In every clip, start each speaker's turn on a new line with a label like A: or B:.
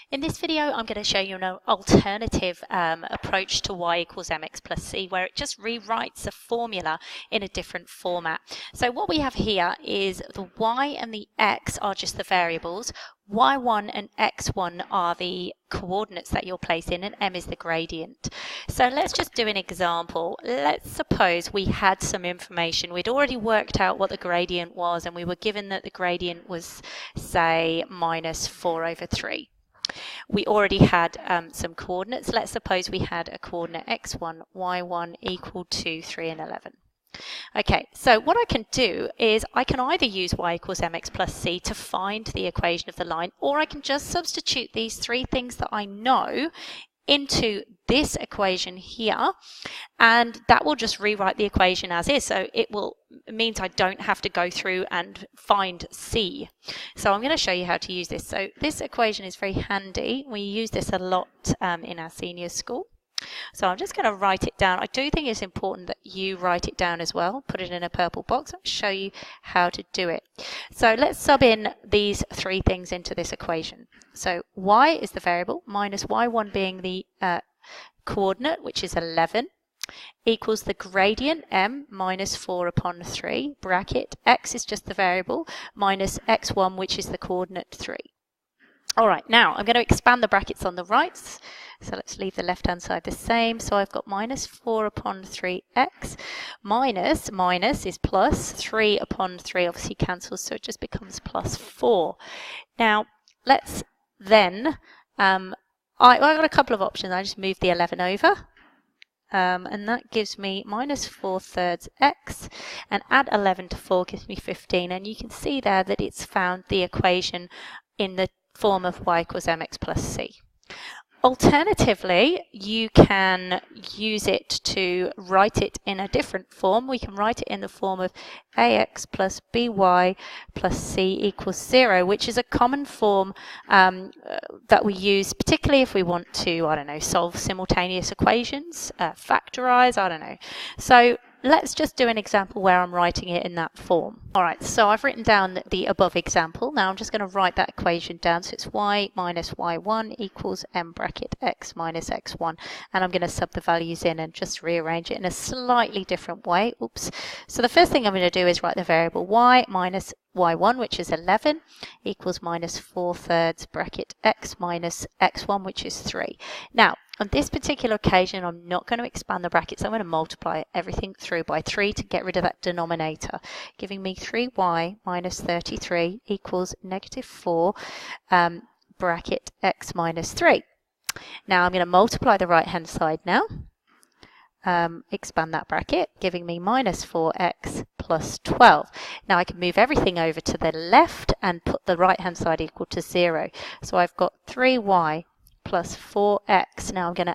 A: In this video, I'm going to show you an alternative approach to y equals mx plus c, where it just rewrites a formula in a different format. So what we have here is the y and the x are just the variables, y1 and x1 are the coordinates that you'll place in, and m is the gradient. So let's just do an example. Let's suppose we had some information. We'd already worked out what the gradient was, and we were given that the gradient was, say, minus 4/3. We already had some coordinates. Let's suppose we had a coordinate x1, y1 equal to 3 and 11. Okay, so what I can do is I can either use y equals mx plus c to find the equation of the line, or I can just substitute these three things that I know into this equation here, and that will just rewrite the equation as is. So it means I don't have to go through and find c. So I'm going to show you how to use this. So this equation is very handy. We use this a lot in our senior school. So I'm just going to write it down. I do think it's important that you write it down as well. Put it in a purple box. I'll show you how to do it. So let's sub in these three things into this equation. So y is the variable, minus y1 being the coordinate, which is 11, equals the gradient m minus 4/3, bracket, x is just the variable, minus x1, which is the coordinate 3. All right, now I'm going to expand the brackets on the right. So let's leave the left-hand side the same. So I've got minus 4/3x, minus is plus, 3/3 obviously cancels, so it just becomes plus 4. Now, let's then, I've got a couple of options. I just move the 11 over. And that gives me minus 4/3 x, and add 11 to 4 gives me 15. And you can see there that it's found the equation in the form of y equals mx plus c. Alternatively, you can use it to write it in a different form. We can write it in the form of ax plus by plus c equals 0, which is a common form that we use, particularly if we want to, I don't know, solve simultaneous equations, factorize, I don't know. So let's just do an example where I'm writing it in that form. All right, so I've written down the above example. Now I'm just going to write that equation down. So it's y minus y1 equals m bracket x minus x1. And I'm going to sub the values in and just rearrange it in a slightly different way. Oops. So the first thing I'm going to do is write the variable y minus y1, which is 11, equals minus 4/3 bracket x minus x1, which is 3. Now, on this particular occasion, I'm not going to expand the brackets. I'm going to multiply everything through by 3 to get rid of that denominator, giving me 3y minus 33 equals negative 4 bracket x minus 3. Now I'm going to multiply the right-hand side now. Expand that bracket, giving me minus 4x plus 12. Now I can move everything over to the left and put the right-hand side equal to 0. So I've got 3y plus 4x. Now I'm going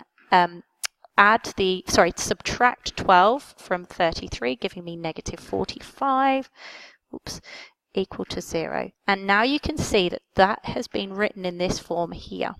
A: to subtract 12 from 33, giving me negative 45, equal to 0. And now you can see that that has been written in this form here.